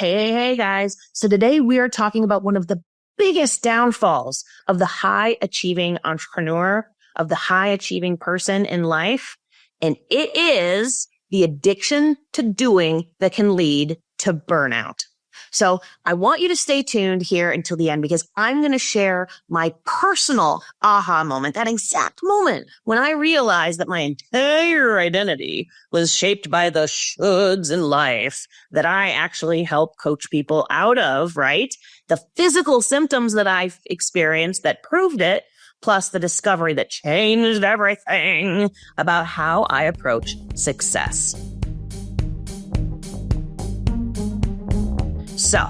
Hey, guys. So today we are talking about one of the biggest downfalls of the high achieving entrepreneur, of the high achieving person in life. And it is the addiction to doing that can lead to burnout. So I want you to stay tuned here until the end because I'm going to share my personal aha moment, that exact moment when I realized that my entire identity was shaped by the shoulds in life that I actually help coach people out of, right? The physical symptoms that I've experienced that proved it, plus the discovery that changed everything about how I approach success. So,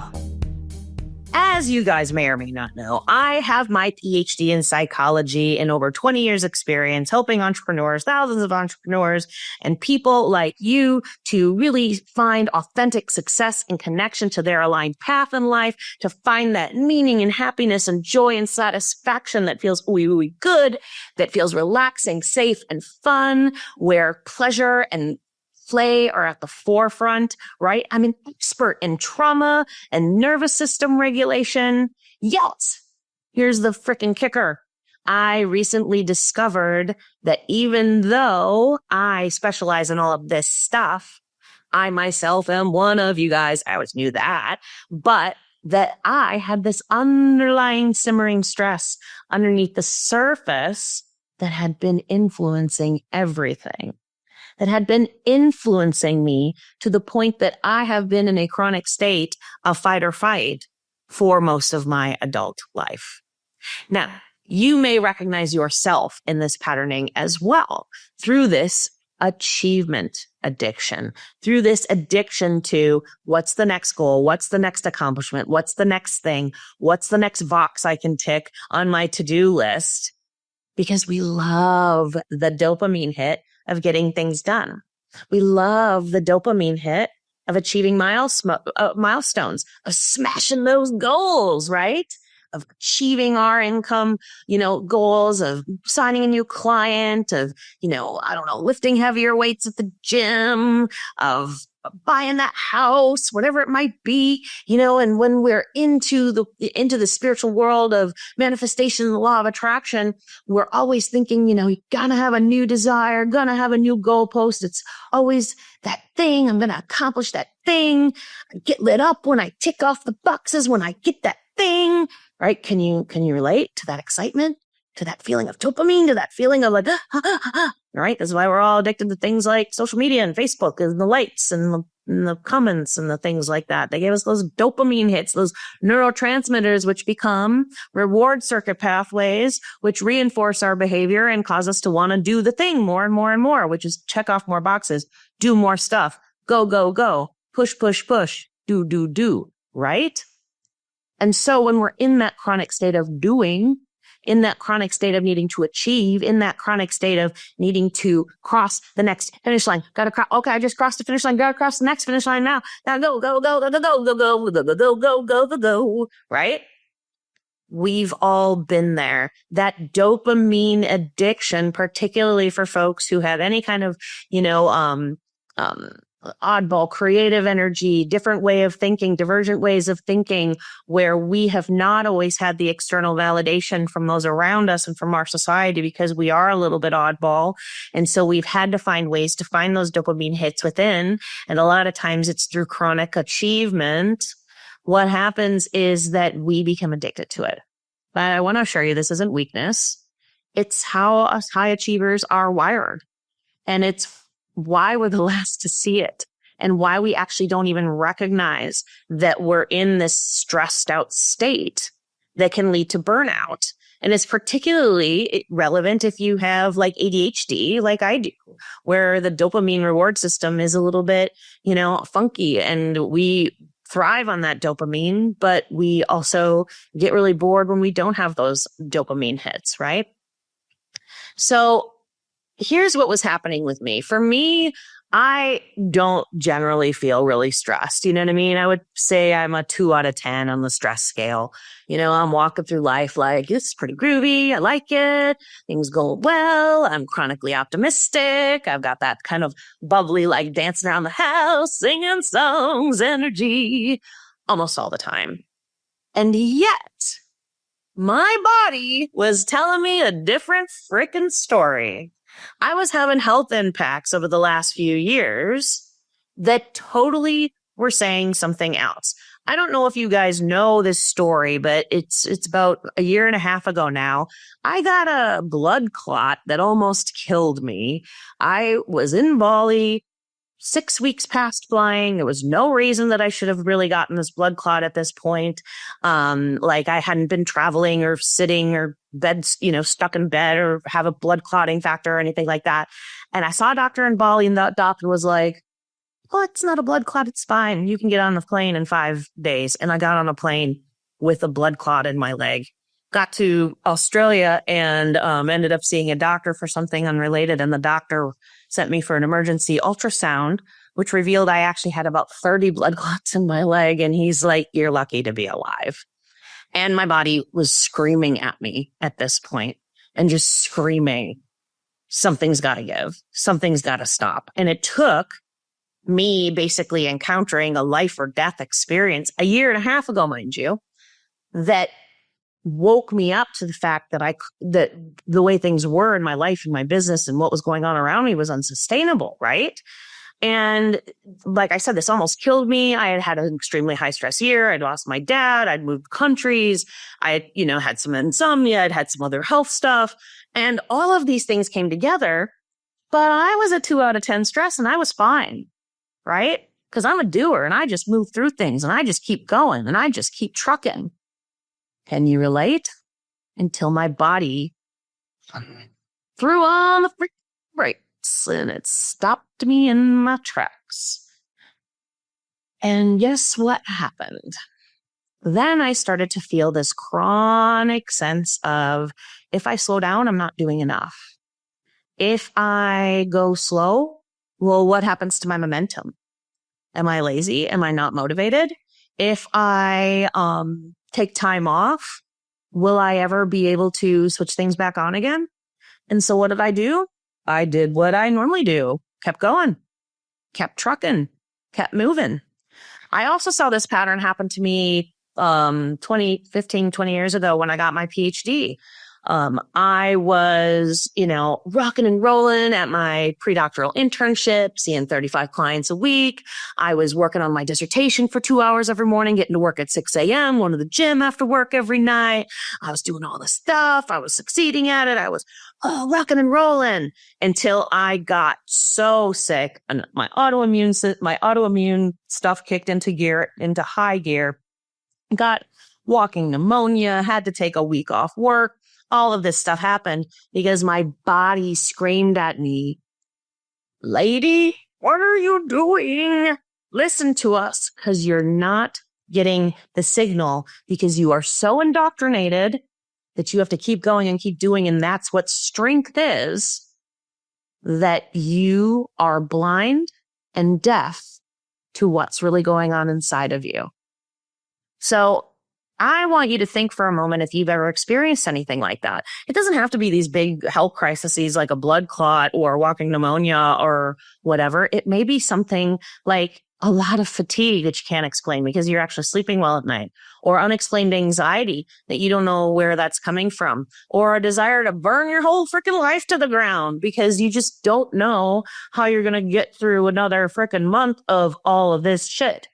as you guys may or may not know, I have my PhD in psychology and over 20 years experience helping entrepreneurs, thousands of entrepreneurs, and people like you to really find authentic success and connection to their aligned path in life, to find that meaning and happiness and joy and satisfaction that feels ooey good, that feels relaxing, safe, and fun, where pleasure and play are at the forefront, right? I'm an expert in trauma and nervous system regulation. Yet, here's the freaking kicker. I recently discovered that even though I specialize in all of this stuff, I myself am one of you guys. I always knew that, but that I had this underlying simmering stress underneath the surface that had been influencing everything. That had been influencing me to the point that I have been in a chronic state of fight or fight for most of my adult life. Now, you may recognize yourself in this patterning as well through this achievement addiction, through this addiction to what's the next goal, what's the next accomplishment, what's the next thing, what's the next box I can tick on my to-do list, because we love the dopamine hit of getting things done. We love the dopamine hit of achieving milestones, of smashing those goals, right? Of achieving our income, goals, of signing a new client, of, lifting heavier weights at the gym, of buying that house, whatever it might be, and when we're into the spiritual world of manifestation and the law of attraction, we're always thinking, you gotta have a new desire, gonna have a new goalpost. It's always that thing. I'm gonna accomplish that thing. I get lit up when I tick off the boxes, when I get that thing, right? Can you relate to that excitement, to that feeling of dopamine, to that feeling of like, right? That's why we're all addicted to things like social media and Facebook and the likes and the comments and the things like that. They gave us those dopamine hits, those neurotransmitters, which become reward circuit pathways, which reinforce our behavior and cause us to want to do the thing more and more and more, which is check off more boxes, do more stuff, go, push, do, right? And so when we're in that chronic state of doing, in that chronic state of needing to achieve, in that chronic state of needing to cross the next finish line. Okay, I just crossed the finish line. Gotta cross the next finish line now. Now go, right? We've all been there. That dopamine addiction, particularly for folks who have any kind of, oddball, creative energy, different way of thinking, divergent ways of thinking, where we have not always had the external validation from those around us and from our society because we are a little bit oddball. And so we've had to find ways to find those dopamine hits within. And a lot of times it's through chronic achievement. What happens is that we become addicted to it. But I want to assure you, this isn't weakness. It's how us high achievers are wired. And it's why we're the last to see it and why we actually don't even recognize that we're in this stressed out state that can lead to burnout. And it's particularly relevant if you have like ADHD, like I do, where the dopamine reward system is a little bit, funky, and we thrive on that dopamine, but we also get really bored when we don't have those dopamine hits, right? So here's what was happening with me. For me, I don't generally feel really stressed. You know what I mean? I would say I'm a 2 out of 10 on the stress scale. I'm walking through life like it's pretty groovy. I like it. Things go well. I'm chronically optimistic. I've got that kind of bubbly, like dancing around the house, singing songs, energy almost all the time. And yet my body was telling me a different freaking story. I was having health impacts over the last few years that totally were saying something else. I don't know if you guys know this story, but it's about a year and a half ago now. I got a blood clot that almost killed me. I was in Bali, 6 weeks past flying. There was no reason that I should have really gotten this blood clot at this point. Like I hadn't been traveling or sitting or bed, stuck in bed or have a blood clotting factor or anything like that. And I saw a doctor in Bali and the doctor was like, "Oh, it's not a blood clot. It's fine. You can get on the plane in 5 days." And I got on a plane with a blood clot in my leg. Got to Australia and ended up seeing a doctor for something unrelated. And the doctor sent me for an emergency ultrasound, which revealed I actually had about 30 blood clots in my leg. And he's like, "You're lucky to be alive." And my body was screaming at me at this point and just screaming, something's got to give. Something's got to stop. And it took me basically encountering a life or death experience a year and a half ago, mind you, that woke me up to the fact that that the way things were in my life and my business and what was going on around me was unsustainable, right? And like I said, this almost killed me. I had an extremely high stress year. I'd lost my dad. I'd moved countries. I had some insomnia. I'd had some other health stuff. And all of these things came together, but I was a 2 out of 10 stress and I was fine, right? Because I'm a doer and I just move through things and I just keep going and I just keep trucking. Can you relate? Until my body threw on the brakes and it stopped me in my tracks. And guess what happened? Then I started to feel this chronic sense of, if I slow down, I'm not doing enough. If I go slow, well, what happens to my momentum? Am I lazy? Am I not motivated? If I take time off, will I ever be able to switch things back on again? And so what did I do? I did what I normally do. Kept going, kept trucking, kept moving. I also saw this pattern happen to me 20 years ago when I got my PhD. I was, rocking and rolling at my pre-doctoral internship, seeing 35 clients a week. I was working on my dissertation for 2 hours every morning, getting to work at 6 a.m., going to the gym after work every night. I was doing all this stuff. I was succeeding at it. I was rocking and rolling until I got so sick and my autoimmune stuff kicked into high gear, got walking pneumonia, had to take a week off work. All of this stuff happened because my body screamed at me, "Lady, what are you doing? Listen to us," because you're not getting the signal because you are so indoctrinated that you have to keep going and keep doing. And that's what strength is, that you are blind and deaf to what's really going on inside of you. So I want you to think for a moment if you've ever experienced anything like that. It doesn't have to be these big health crises like a blood clot or walking pneumonia or whatever. It may be something like a lot of fatigue that you can't explain because you're actually sleeping well at night, or unexplained anxiety that you don't know where that's coming from, or a desire to burn your whole freaking life to the ground because you just don't know how you're going to get through another freaking month of all of this shit.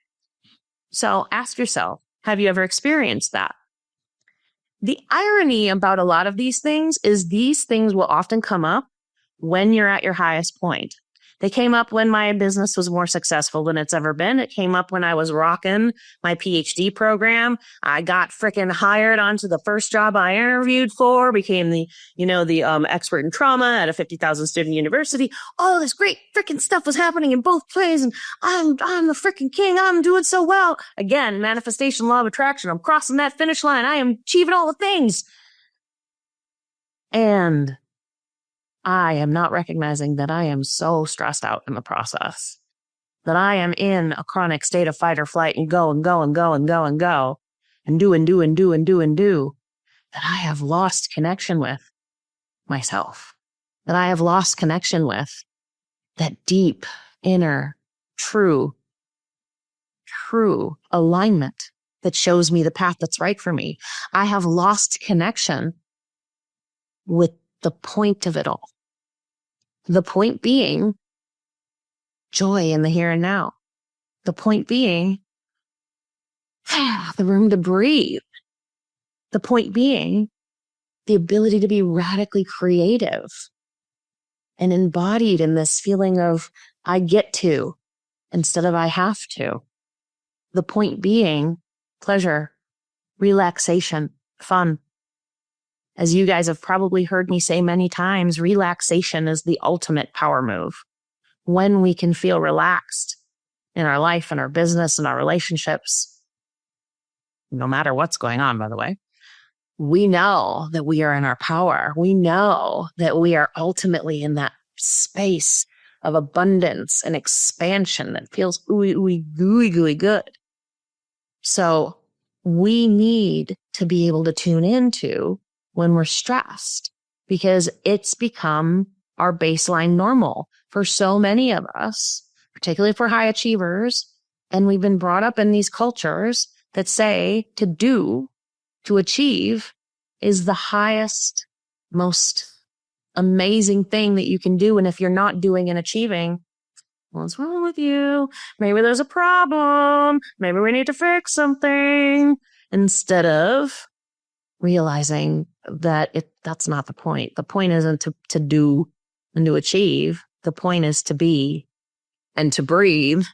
So ask yourself, have you ever experienced that? The irony about a lot of these things is these things will often come up when you're at your highest point. They came up when my business was more successful than it's ever been. It came up when I was rocking my PhD program. I got freaking hired onto the first job I interviewed for, became the expert in trauma at a 50,000 student university. All this great freaking stuff was happening in both places. And I'm the freaking king. I'm doing so well. Again, manifestation, law of attraction. I'm crossing that finish line. I am achieving all the things. And I am not recognizing that I am so stressed out in the process, that I am in a chronic state of fight or flight and go and go and go and go and go and do and do and do and do and do, that I have lost connection with myself, that I have lost connection with that deep, inner, true alignment that shows me the path that's right for me. I have lost connection with the point of it all. The point being joy in the here and now. The point being the room to breathe. The point being the ability to be radically creative and embodied in this feeling of I get to instead of I have to. The point being pleasure, relaxation, fun. As you guys have probably heard me say many times, relaxation is the ultimate power move. When we can feel relaxed in our life and our business and our relationships, no matter what's going on, by the way, we know that we are in our power. We know that we are ultimately in that space of abundance and expansion that feels ooey, ooey, gooey, gooey good. So we need to be able to tune into when we're stressed, because it's become our baseline normal for so many of us, particularly for high achievers. And we've been brought up in these cultures that say to achieve is the highest, most amazing thing that you can do. And if you're not doing and achieving, what's wrong with you? Maybe there's a problem. Maybe we need to fix something. Instead of realizing that that's not the point. The point isn't to do and to achieve. The point is to be and to breathe,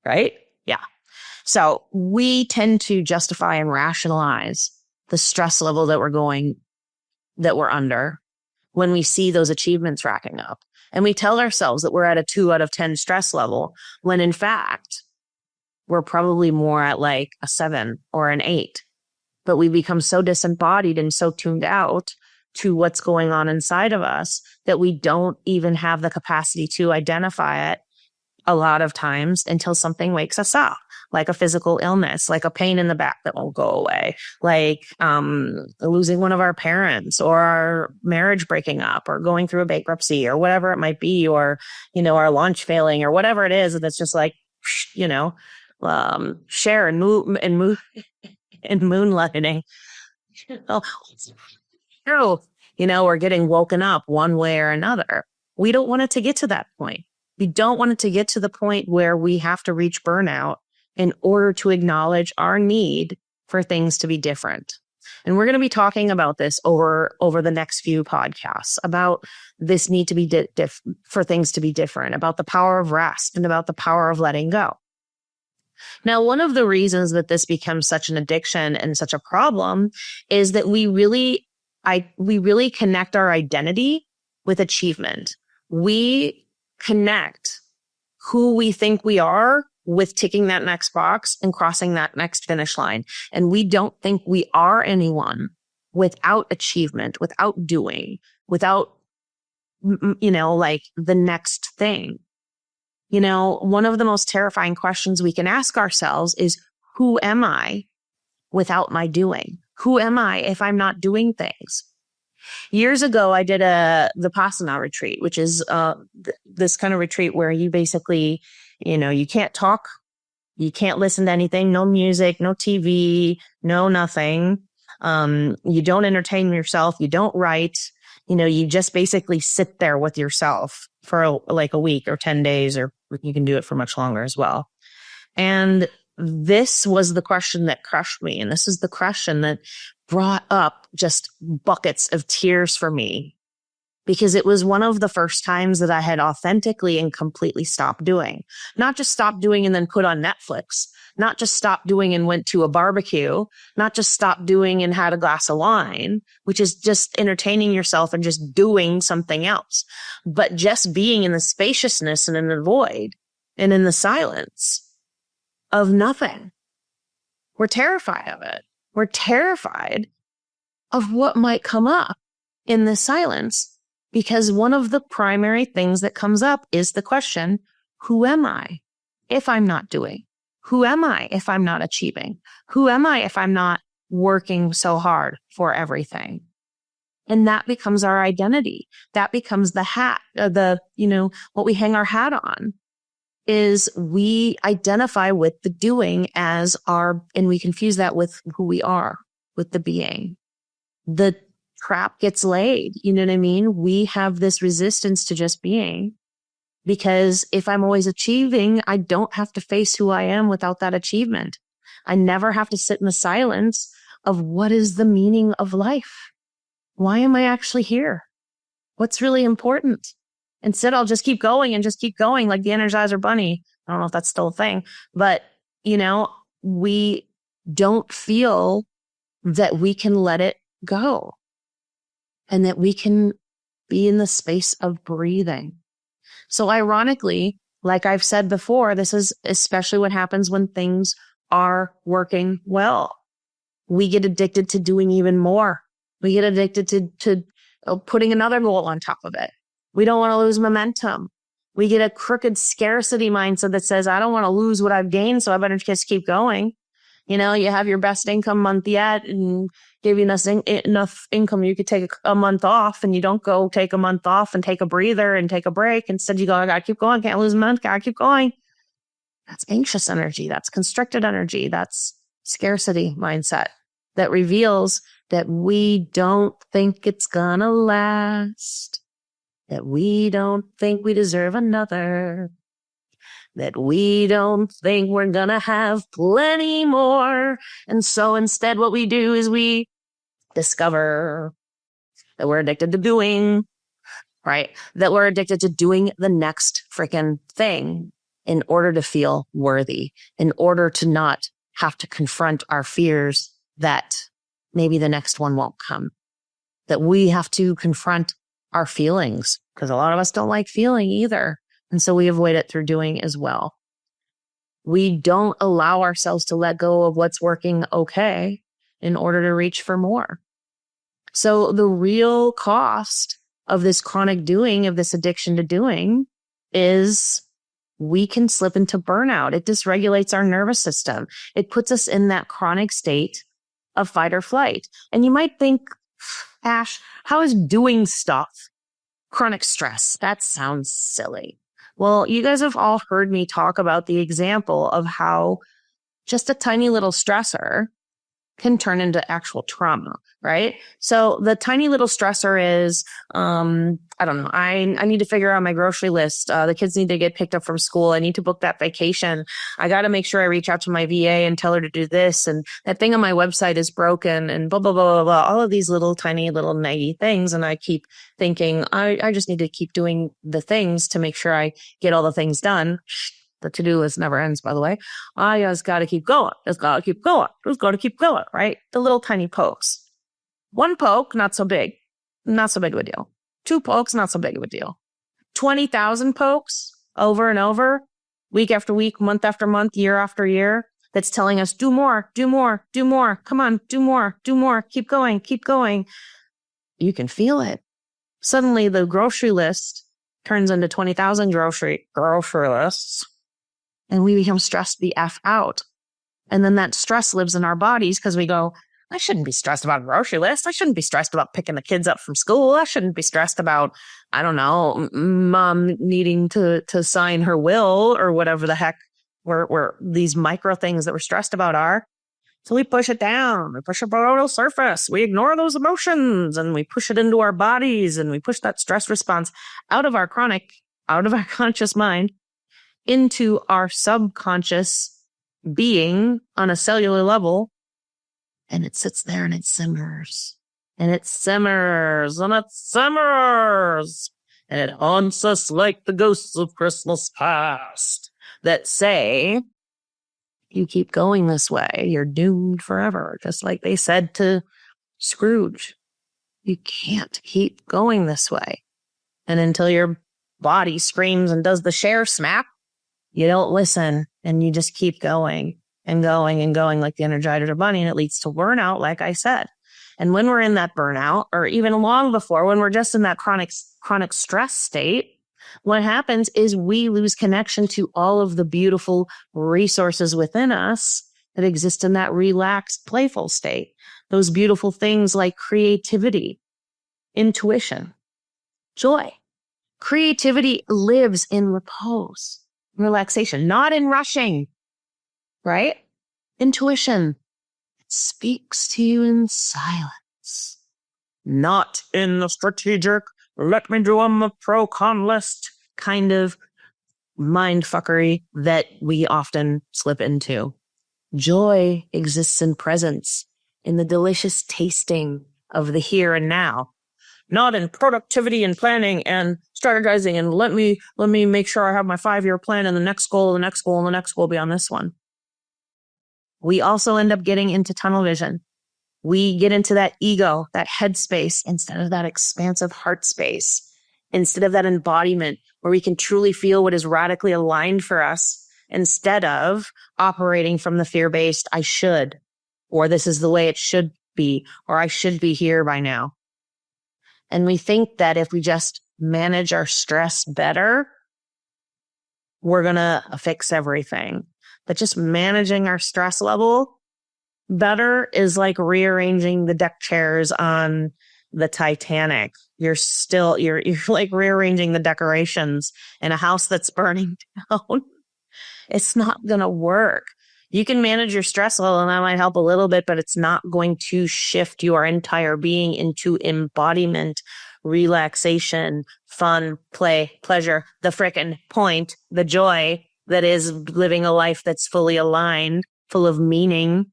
right? Yeah. So we tend to justify and rationalize the stress level that we're under when we see those achievements racking up. And we tell ourselves that we're at a 2 out of 10 stress level, when in fact, we're probably more at like a 7 or an 8. But we become so disembodied and so tuned out to what's going on inside of us that we don't even have the capacity to identify it a lot of times until something wakes us up, like a physical illness, like a pain in the back that won't go away, like losing one of our parents, or our marriage breaking up, or going through a bankruptcy, or whatever it might be, or, our launch failing, or whatever it is. That's just like, share and move and moonlighting. We're getting woken up one way or another. We don't want it to get to that point. We don't want it to get to the point where we have to reach burnout in order to acknowledge our need for things to be different. And we're going to be talking about this over the next few podcasts, about this need to be for things to be different, about the power of rest, and about the power of letting go. Now, one of the reasons that this becomes such an addiction and such a problem is that we really connect our identity with achievement. We connect who we think we are with ticking that next box and crossing that next finish line. And we don't think we are anyone without achievement, without doing, without, like the next thing. One of the most terrifying questions we can ask ourselves is, who am I without my doing? Who am I if I'm not doing things? Years ago, I did the Vipassana retreat, which is this kind of retreat where you basically, you can't talk, you can't listen to anything, no music, no TV, no nothing. You don't entertain yourself, you don't write, you just basically sit there with yourself for like a week or 10 days, or you can do it for much longer as well. And this was the question that crushed me. And this is the question that brought up just buckets of tears for me, because it was one of the first times that I had authentically and completely stopped doing. Not just stopped doing and then put on Netflix, not just stopped doing and went to a barbecue, not just stopped doing and had a glass of wine, which is just entertaining yourself and just doing something else, but just being in the spaciousness and in the void and in the silence of nothing. We're terrified of it. We're terrified of what might come up in the silence Because one of the primary things that comes up is the question, who am I if I'm not doing? Who am I if I'm not achieving? Who am I if I'm not working so hard for everything? And that becomes our identity. That becomes the hat, what we hang our hat on is we identify with the doing as and we confuse that with who we are, with the being. The trap gets laid. You know what I mean? We have this resistance to just being because if I'm always achieving, I don't have to face who I am without that achievement. I never have to sit in the silence of what is the meaning of life? Why am I actually here? What's really important? Instead, I'll just keep going and just keep going like the Energizer Bunny. I don't know if that's still a thing, but we don't feel that we can let it go and that we can be in the space of breathing. So ironically, like I've said before, this is especially what happens when things are working well. We get addicted to doing even more. We get addicted to putting another goal on top of it. We don't want to lose momentum. We get a crooked scarcity mindset that says, I don't want to lose what I've gained, so I better just keep going. You have your best income month yet and give you enough income you could take a month off, and you don't go take a month off and take a breather and take a break. Instead, you go, I got to keep going. Can't lose a month. Got to keep going. That's anxious energy. That's constricted energy. That's scarcity mindset that reveals that we don't think it's gonna last, that we don't think we deserve another, that we don't think we're gonna have plenty more. And so instead what we do is we discover that we're addicted to doing, right? That we're addicted to doing the next freaking thing in order to feel worthy, in order to not have to confront our fears that maybe the next one won't come, that we have to confront our feelings because a lot of us don't like feeling either. And so we avoid it through doing as well. We don't allow ourselves to let go of what's working okay in order to reach for more. So the real cost of this chronic doing, of this addiction to doing, is we can slip into burnout. It dysregulates our nervous system. It puts us in that chronic state of fight or flight. And you might think, Ash, how is doing stuff chronic stress? That sounds silly. Well, you guys have all heard me talk about the example of how just a tiny little stressor can turn into actual trauma, right? So the tiny little stressor is, I don't know, I need to figure out my grocery list. The kids need to get picked up from school. I need to book that vacation. I got to make sure I reach out to my VA and tell her to do this. And that thing on my website is broken and blah, blah, blah, blah, blah. All of these little tiny little naggy things. And I keep thinking, I just need to keep doing the things to make sure I get all the things done. The to-do list never ends, by the way. I just got to keep going. Just got to keep going. Just got to keep going, right? The little tiny pokes. One poke, not so big. Not so big of a deal. 2 pokes, not so big of a deal. 20,000 pokes over and over, week after week, month after month, year after year, that's telling us, do more, do more, do more. Come on, do more, do more. Keep going, keep going. You can feel it. Suddenly, the grocery list turns into 20,000 grocery lists. And we become stressed the F out. And then that stress lives in our bodies because we go, I shouldn't be stressed about a grocery list. I shouldn't be stressed about picking the kids up from school. I shouldn't be stressed about, I don't know, mom needing to sign her will or whatever the heck where these micro things that we're stressed about are. So we push it down. We push it below the surface. We ignore those emotions and we push it into our bodies and we push that stress response out of our conscious mind into our subconscious being on a cellular level. And it sits there and it simmers. And it simmers and it simmers. And it haunts us like the ghosts of Christmas past that say, you keep going this way, you're doomed forever. Just like they said to Scrooge, you can't keep going this way. And until your body screams and does the share smack, you don't listen and you just keep going and going and going like the Energizer Bunny, and it leads to burnout, like I said. And when we're in that burnout, or even long before, when we're just in that chronic stress state, what happens is we lose connection to all of the beautiful resources within us that exist in that relaxed, playful state. Those beautiful things like creativity, intuition, joy. Creativity lives in repose, relaxation, not in rushing, right? Intuition speaks to you in silence, not in the strategic, let me do a pro-con list kind of mind fuckery that we often slip into. Joy exists in presence, in the delicious tasting of the here and now, not in productivity and planning and strategizing and let me make sure I have my 5-year plan and the next goal, and the next goal beyond this one. We also end up getting into tunnel vision. We get into that ego, that head space, instead of that expansive heart space, instead of that embodiment where we can truly feel what is radically aligned for us, instead of operating from the fear-based, I should, or this is the way it should be, or I should be here by now. And we think that if we just manage our stress better, we're going to fix everything. But just managing our stress level better is like rearranging the deck chairs on the Titanic. You're like rearranging the decorations in a house that's burning down. It's not going to work. You can manage your stress level and that might help a little bit, but it's not going to shift your entire being into embodiment, relaxation, fun, play, pleasure, the frickin' point, the joy that is living a life that's fully aligned, full of meaning.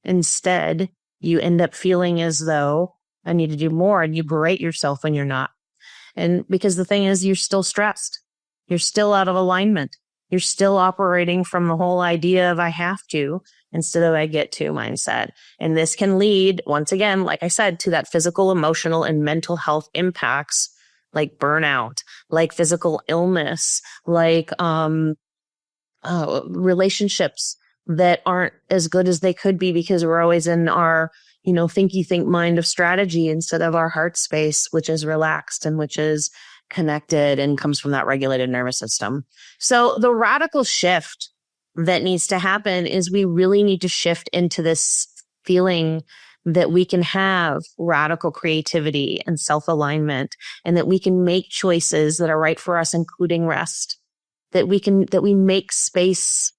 Instead, you end up feeling as though I need to do more, and you berate yourself when you're not. And because the thing is, you're still stressed. You're still out of alignment. You're still operating from the whole idea of I have to instead of I get to mindset. And this can lead, once again, like I said, to that physical, emotional, and mental health impacts like burnout, like physical illness, like relationships that aren't as good as they could be because we're always in our, think mind of strategy instead of our heart space, which is relaxed and which is connected and comes from that regulated nervous system. So the radical shift that needs to happen is we really need to shift into this feeling that we can have radical creativity and self-alignment, and that we can make choices that are right for us, including rest, that we make space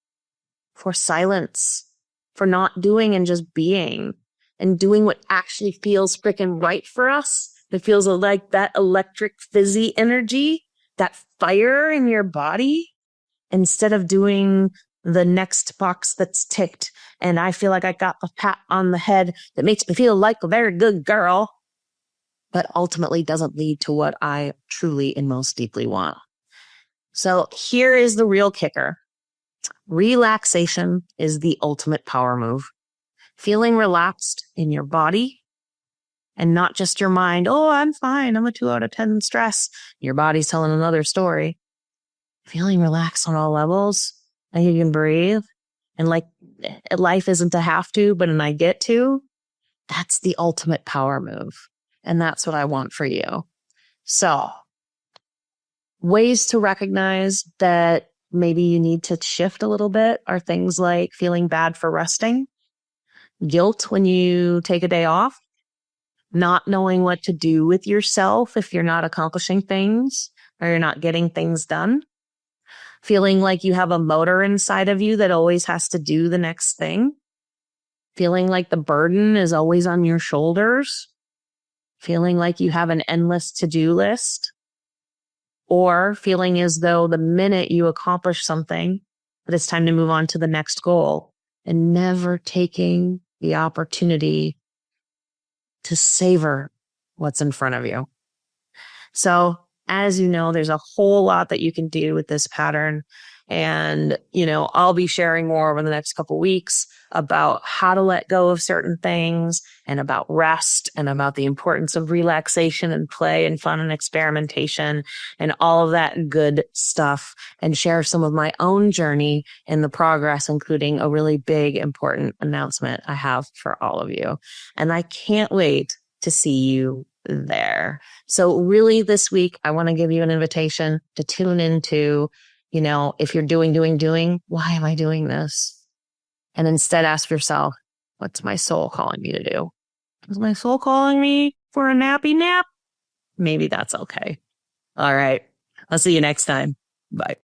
for silence, for not doing and just being, and doing what actually feels freaking right for us. That feels like that electric fizzy energy, that fire in your body, instead of doing the next box that's ticked. And I feel like I got the pat on the head that makes me feel like a very good girl, but ultimately doesn't lead to what I truly and most deeply want. So here is the real kicker. Relaxation is the ultimate power move. Feeling relaxed in your body, and not just your mind. Oh, I'm fine. I'm a 2 out of 10 stress. Your body's telling another story. Feeling relaxed on all levels, and you can breathe. And like life isn't a have to, but an I get to. That's the ultimate power move. And that's what I want for you. So ways to recognize that maybe you need to shift a little bit are things like feeling bad for resting, guilt when you take a day off, not knowing what to do with yourself if you're not accomplishing things or you're not getting things done, feeling like you have a motor inside of you that always has to do the next thing, feeling like the burden is always on your shoulders, feeling like you have an endless to-do list, or feeling as though the minute you accomplish something, that it's time to move on to the next goal, and never taking the opportunity to savor what's in front of you. So as you know, there's a whole lot that you can do with this pattern. And, I'll be sharing more over the next couple weeks about how to let go of certain things and about rest and about the importance of relaxation and play and fun and experimentation and all of that good stuff, and share some of my own journey and the progress, including a really big, important announcement I have for all of you. And I can't wait to see you there. So really this week, I want to give you an invitation to tune into, if you're doing, why am I doing this? And instead ask yourself, what's my soul calling me to do? Is my soul calling me for a nappy nap? Maybe that's okay. All right. I'll see you next time. Bye.